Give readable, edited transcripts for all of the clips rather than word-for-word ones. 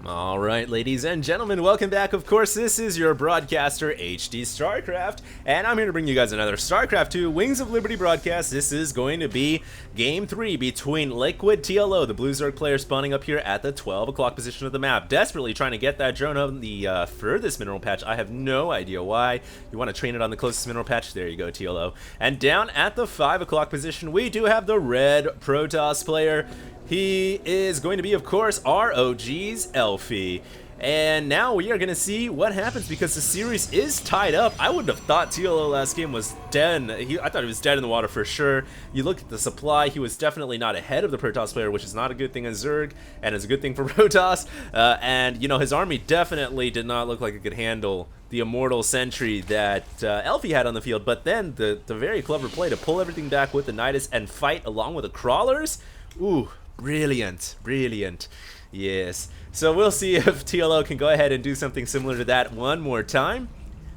Alright, ladies and gentlemen, welcome back. Of course, this is your broadcaster, HD StarCraft, and I'm here to bring you guys another StarCraft 2 Wings of Liberty broadcast. This is going to be Game 3 between Liquid.TLO, the Blue Zerg player spawning up here at the 12 o'clock position of the map, desperately trying to get that drone on the furthest mineral patch. I have no idea why. You want to train it on the closest mineral patch? There you go, TLO. And down at the 5 o'clock position, we do have the red Protoss player. He is going to be, of course, ROG's Elfi. And now we are going to see what happens because the series is tied up. I wouldn't have thought TLO last game was dead. I thought he was dead in the water for sure. You look at the supply, he was definitely not ahead of the Protoss player, which is not a good thing on Zerg, and is a good thing for Protoss. And, you know, his army definitely did not look like it could handle the immortal sentry that Elfi had on the field. But then the very clever play to pull everything back with the Nidus and fight along with the Crawlers. Ooh. Brilliant, brilliant. Yes. So we'll see if TLO can go ahead and do something similar to that one more time.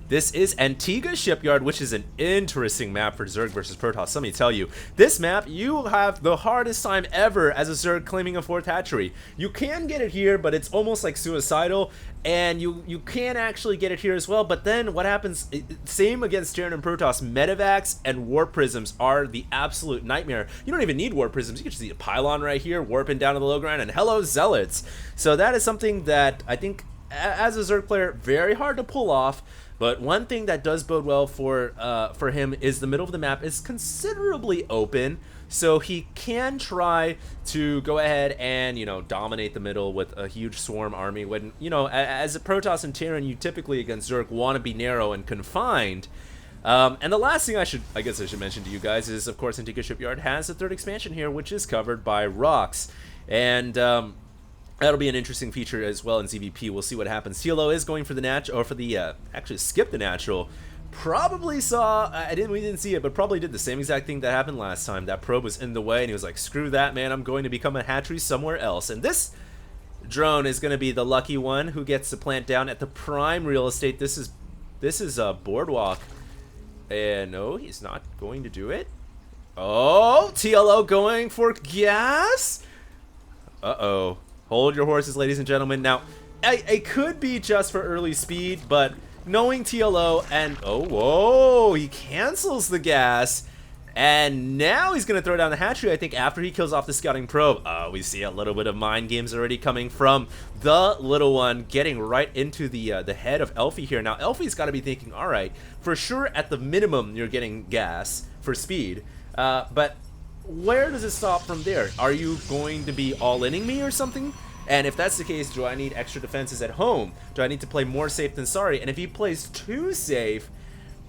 This is Antigua Shipyard, which is an interesting map for Zerg versus Protoss. Let me tell you, this map, you have the hardest time ever as a Zerg claiming a 4th hatchery. You can get it here, but it's almost like suicidal, and you can actually get it here as well. But then what happens, same against Terran and Protoss, Medivacs and Warp Prisms are the absolute nightmare. You don't even need Warp Prisms, you can just need a pylon right here, warping down to the low ground, and hello Zealots. So that is something that I think, as a Zerg player, very hard to pull off. But one thing that does bode well for him is the middle of the map is considerably open, so he can try to go ahead and, you know, dominate the middle with a huge swarm army. When, you know, as a Protoss and Terran, you typically against Zerg want to be narrow and confined. And the last thing I guess I should mention to you guys is, of course, Antigua Shipyard has a 3rd expansion here, which is covered by rocks, and that'll be an interesting feature as well in ZVP. We'll see what happens. TLO is going for the natural, or for the, actually skip the natural. Probably saw, we didn't see it, but probably did the same exact thing that happened last time. That probe was in the way, and he was like, screw that, man, I'm going to become a hatchery somewhere else. And this drone is going to be the lucky one who gets to plant down at the prime real estate. This is a boardwalk. And no, he's not going to do it. Oh, TLO going for gas? Uh-oh. Hold your horses, ladies and gentlemen. Now, it could be just for early speed, but knowing TLO and... Oh, whoa! He cancels the gas. And now he's going to throw down the hatchery, I think, after he kills off the scouting probe. We see a little bit of mind games already coming from the little one, getting right into the head of Elfi here. Now, Elfi's got to be thinking, all right, for sure, at the minimum, you're getting gas for speed. But... where does it stop from there? Are you going to be all-inning me or something? And if that's the case, do I need extra defenses at home? Do I need to play more safe than sorry? And if he plays too safe,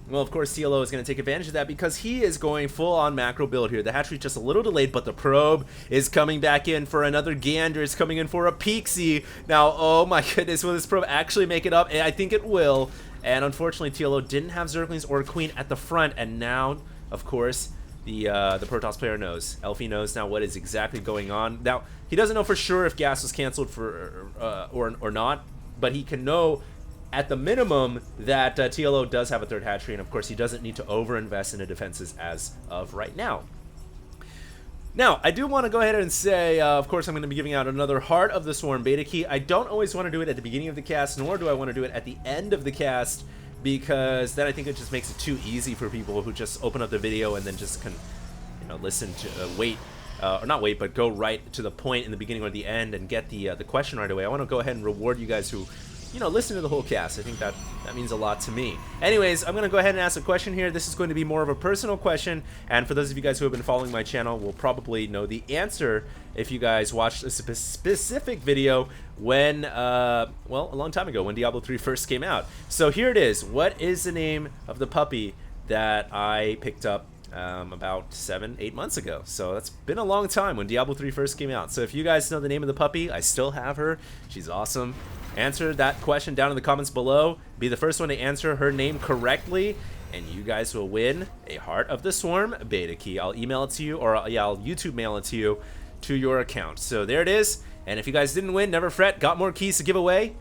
well, of course, TLO is going to take advantage of that because he is going full-on macro build here. The hatchery just a little delayed, but the probe is coming back in for another gander. It's coming in for a Pixie. Now, oh my goodness, will this probe actually make it up? I think it will. And unfortunately, TLO didn't have Zerglings or a Queen at the front, and now, of course, the Protoss player knows. Elfi knows now what is exactly going on. Now, he doesn't know for sure if gas was canceled for or not, but he can know at the minimum that TLO does have a 3rd hatchery, and of course he doesn't need to overinvest in the defenses as of right now. Now, I do want to go ahead and say, of course, I'm going to be giving out another Heart of the Swarm beta key. I don't always want to do it at the beginning of the cast, nor do I want to do it at the end of the cast, because then I think it just makes it too easy for people who just open up the video and then just can, you know, listen to wait, or not wait, but go right to the point in the beginning or the end and get the question right away. I want to go ahead and reward you guys who, you know, listen to the whole cast. I think that means a lot to me. Anyways, I'm going to go ahead and ask a question here. This is going to be more of a personal question, and for those of you guys who have been following my channel will probably know the answer if you guys watched a specific video when, well, a long time ago when Diablo 3 first came out. So here it is. What is the name of the puppy that I picked up about 7-8 months ago? So that's been a long time when Diablo 3 first came out. So if you guys know the name of the puppy, I still have her. She's awesome. Answer that question down in the comments below. Be the first one to answer her name correctly, and you guys will win a Heart of the Swarm beta key. I'll email it to you, or yeah, I'll YouTube mail it to you to your account. So there it is. And if you guys didn't win, never fret. Got more keys to give away.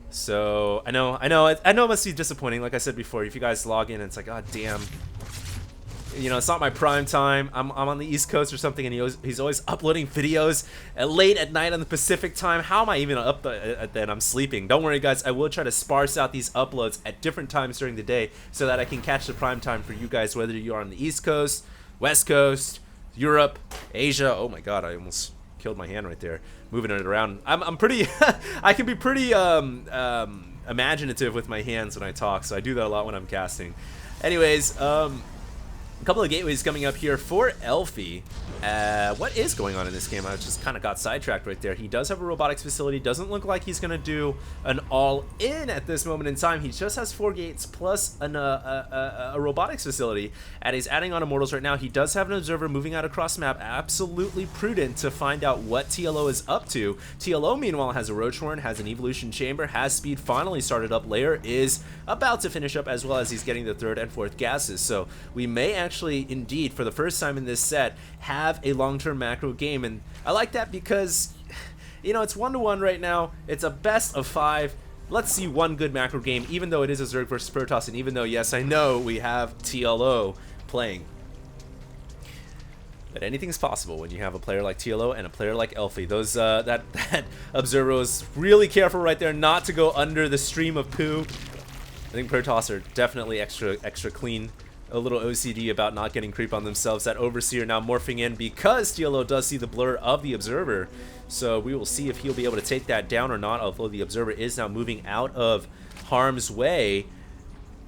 So I know it must be disappointing. Like I said before, if you guys log in and it's like, oh damn, you know, it's not my prime time. I'm on the East Coast or something, and he's always uploading videos late at night on the Pacific time. How am I even up then? I'm sleeping. Don't worry, guys. I will try to sparse out these uploads at different times during the day so that I can catch the prime time for you guys, whether you are on the East Coast, West Coast, Europe, Asia. Oh my God, I almost killed my hand right there, moving it around. I'm pretty, I can be pretty imaginative with my hands when I talk, so I do that a lot when I'm casting. Anyways, a couple of gateways coming up here for Elfi. What is going on in this game? I just kind of got sidetracked right there. He does have a robotics facility. Doesn't look like he's going to do an all-in at this moment in time. He just has 4 gates plus a robotics facility, and he's adding on immortals right now. He does have an observer moving out across map. Absolutely prudent to find out what TLO is up to. TLO, meanwhile, has a roach horn, has an evolution chamber, has speed finally started up. Layer is about to finish up, as well as he's getting the 3rd and 4th gases. So we may actually, indeed, for the first time in this set, have a long-term macro game, and I like that because, you know, it's 1-to-1 right now. It's a best of 5. Let's see one good macro game, even though it is a Zerg versus Protoss, and even though, yes, I know we have TLO playing. But anything's possible when you have a player like TLO and a player like Elfi. Those that observer was really careful right there not to go under the stream of poo. I think Protoss are definitely extra clean. A little OCD about not getting creep on themselves. That Overseer now morphing in because TLO does see the blur of the Observer. So we will see if he'll be able to take that down or not, although the Observer is now moving out of harm's way.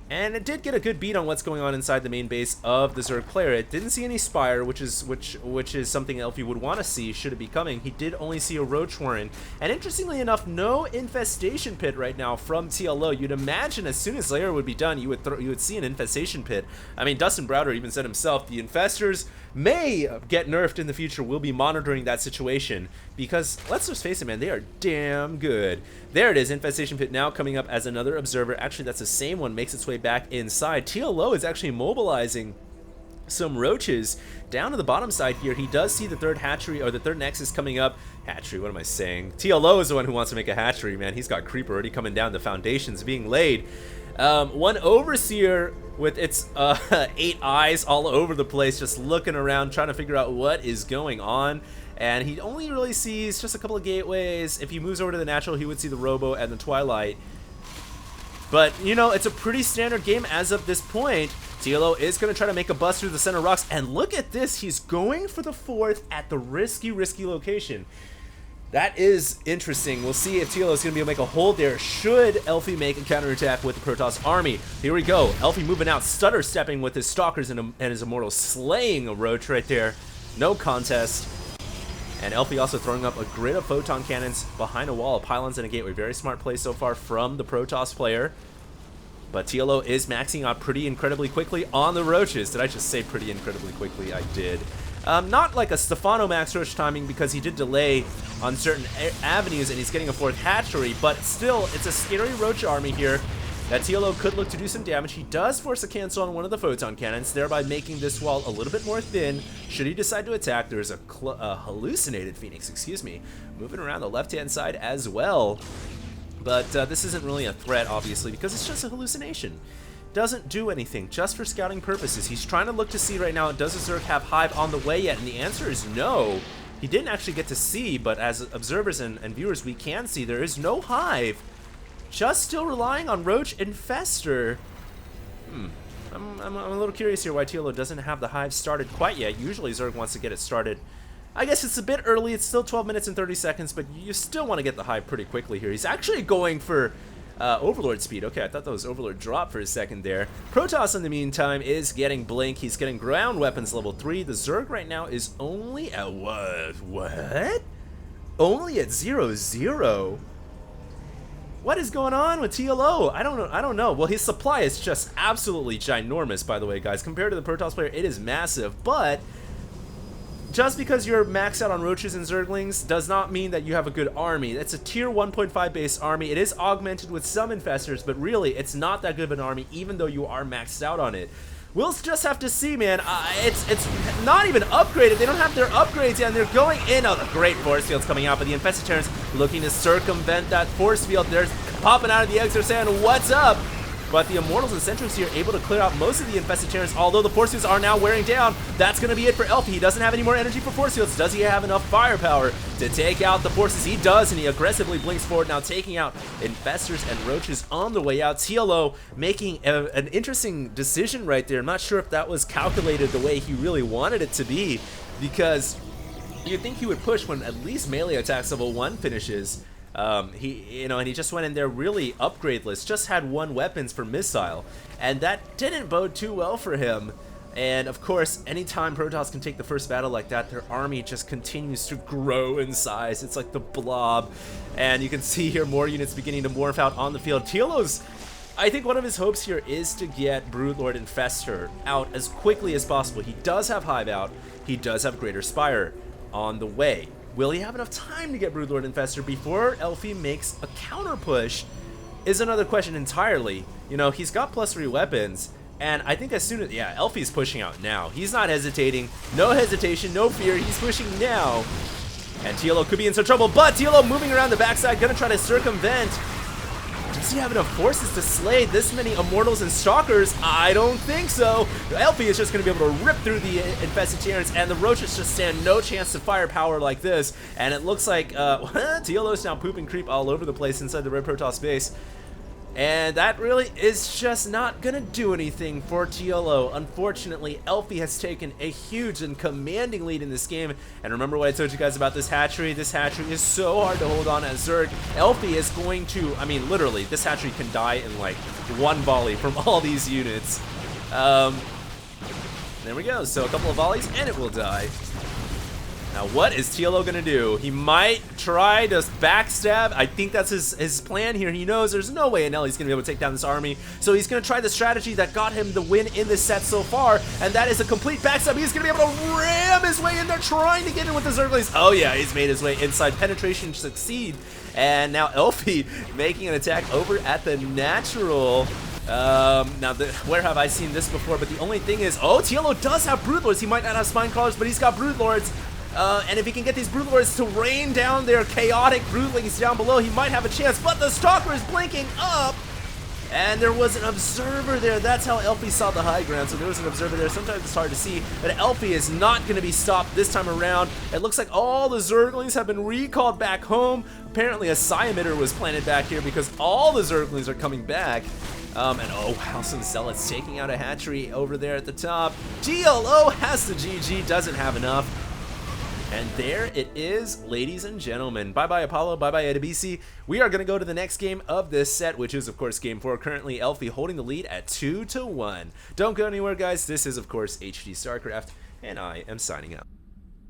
And it did get a good beat on what's going on inside the main base of the Zerg player. It didn't see any Spire, which is something Elfi would want to see should it be coming. He did only see a Roach Warren. And interestingly enough, no Infestation Pit right now from TLO. You'd imagine as soon as Lair would be done, you would see an Infestation Pit. I mean, Dustin Browder even said himself, the Infestors may get nerfed in the future. We'll be monitoring that situation because, let's just face it, man, they are damn good. There it is, Infestation Pit now coming up as another Observer. Actually, that's the same one, makes its way back inside. TLO is actually mobilizing some roaches down to the bottom side here. He does see the 3rd hatchery, or the 3rd nexus coming up. Hatchery, what am I saying? TLO is the one who wants to make a hatchery, man. He's got creep already coming down, the foundations being laid. One Overseer with its 8 eyes all over the place, just looking around, trying to figure out what is going on. And he only really sees just a couple of gateways. If he moves over to the natural, he would see the Robo and the Twilight. But, you know, it's a pretty standard game as of this point. TLO is going to try to make a bust through the center rocks. And look at this. He's going for the 4th at the risky location. That is interesting. We'll see if TLO is going to be able to make a hold there. Should Elfi make a counterattack with the Protoss army? Here we go. Elfi moving out, stutter stepping with his Stalkers and his Immortals, slaying a Roach right there. No contest. And Elfi also throwing up a grid of Photon Cannons behind a wall of pylons and a gateway. Very smart play so far from the Protoss player. But TLO is maxing out pretty incredibly quickly on the Roaches. Did I just say pretty incredibly quickly? I did. Not like a Stefano max Roach timing because he did delay on certain avenues and he's getting a 4th hatchery, but still, it's a scary Roach army here that TLO could look to do some damage. He does force a cancel on one of the Photon Cannons, thereby making this wall a little bit more thin. Should he decide to attack, there's a hallucinated Phoenix, excuse me, moving around the left-hand side as well. But this isn't really a threat, obviously, because it's just a hallucination. Doesn't do anything, just for scouting purposes. He's trying to look to see right now, does the Zerg have Hive on the way yet? And the answer is no. He didn't actually get to see, but as observers and viewers, we can see there is no Hive. Just still relying on Roach Infestor. I'm a little curious here why TLO doesn't have the Hive started quite yet. Usually Zerg wants to get it started. I guess it's a bit early. It's still 12 minutes and 30 seconds, but you still want to get the Hive pretty quickly here. He's actually going for Overlord speed. Okay, I thought that was Overlord drop for a second there. Protoss, in the meantime, is getting Blink. He's getting ground weapons level 3. The Zerg right now is only at what? Only at 0-0. What is going on with TLO? I don't know. Well, his supply is just absolutely ginormous, by the way, guys. Compared to the Protoss player, it is massive, but just because you're maxed out on Roaches and Zerglings does not mean that you have a good army. It's a tier 1.5 base army. It is augmented with some Infestors, but really, it's not that good of an army, even though you are maxed out on it. We'll just have to see, man. It's not even upgraded. They don't have their upgrades yet, and they're going in. Oh, the great force field's coming out, but the Infested Terrans looking to circumvent that force field. They're popping out of the exit saying, what's up? but the Immortals and Sentries here able to clear out most of the infested Terrans, although the Force Fields are now wearing down. That's going to be it for Elfi. He doesn't have any more energy for Force Fields. Does he have enough firepower to take out the forces? He does, and he aggressively blinks forward, now taking out Infestors and Roaches on the way out. TLO making an interesting decision right there. I'm not sure if that was calculated the way he really wanted it to be, because you'd think he would push when at least melee attacks level 1 finishes. And he just went in there really upgradeless, just had 1 weapons for missile, and that didn't bode too well for him. And of course, anytime Protoss can take the first battle like that, their army just continues to grow in size. It's like the blob, and you can see here more units beginning to morph out on the field. TLO's, I think one of his hopes here is to get Broodlord Infestor out as quickly as possible. He does have Hive out, he does have Greater Spire on the way. Will he have enough time to get Broodlord Infestor before Elfi makes a counter push is another question entirely. You know, he's got +3 weapons, and I think as soon as, yeah, Elfi's pushing out now. He's not hesitating. No hesitation, no fear. He's pushing now. And TLO could be in some trouble, but TLO moving around the backside, gonna try to circumvent. Does he have enough forces to slay this many Immortals and Stalkers? I don't think so. Elfi is just going to be able to rip through the infested Terrans, and the Roaches just stand no chance to firepower like this. And it looks like TLO's now poop and creep all over the place inside the Red Protoss base. And that really is just not going to do anything for TLO. Unfortunately, Elfi has taken a huge and commanding lead in this game. And remember what I told you guys about this hatchery? This hatchery is so hard to hold on as Zerg. Elfi is going to, I mean, literally, this hatchery can die in like 1 volley from all these units. There we go. So a couple of volleys and it will die. Now, what is TLO gonna do? He might try to backstab. I think that's his plan here. He knows there's no way in hell he's gonna be able to take down this army. So he's gonna try the strategy that got him the win in this set so far, and that is a complete backstab. He's gonna be able to ram his way in there, trying to get in with the Zerglings. Oh yeah, he's made his way inside. Penetration succeed. And now Elfi making an attack over at the natural. Where have I seen this before? But the only thing is, oh, TLO does have Broodlords. He might not have Spine Crawlers, but he's got Broodlords. And if he can get these Broodlords to rain down their chaotic Broodlings down below, he might have a chance. But the Stalker is blinking up, and there was an observer there. That's how Elfi saw the high ground, so there was an observer there. Sometimes it's hard to see, but Elfi is not going to be stopped this time around. It looks like all the Zerglings have been recalled back home. Apparently a Psi emitter was planted back here because all the Zerglings are coming back. And oh wow, some Zealots taking out a hatchery over there at the top. TLO has the GG, doesn't have enough. And there it is, ladies and gentlemen. Bye-bye Apollo, bye-bye Edibisi. We are going to go to the next game of this set, which is, of course, Game 4. Currently, Elfi holding the lead at 2-1. Don't go anywhere, guys. This is, of course, HD StarCraft, and I am signing out.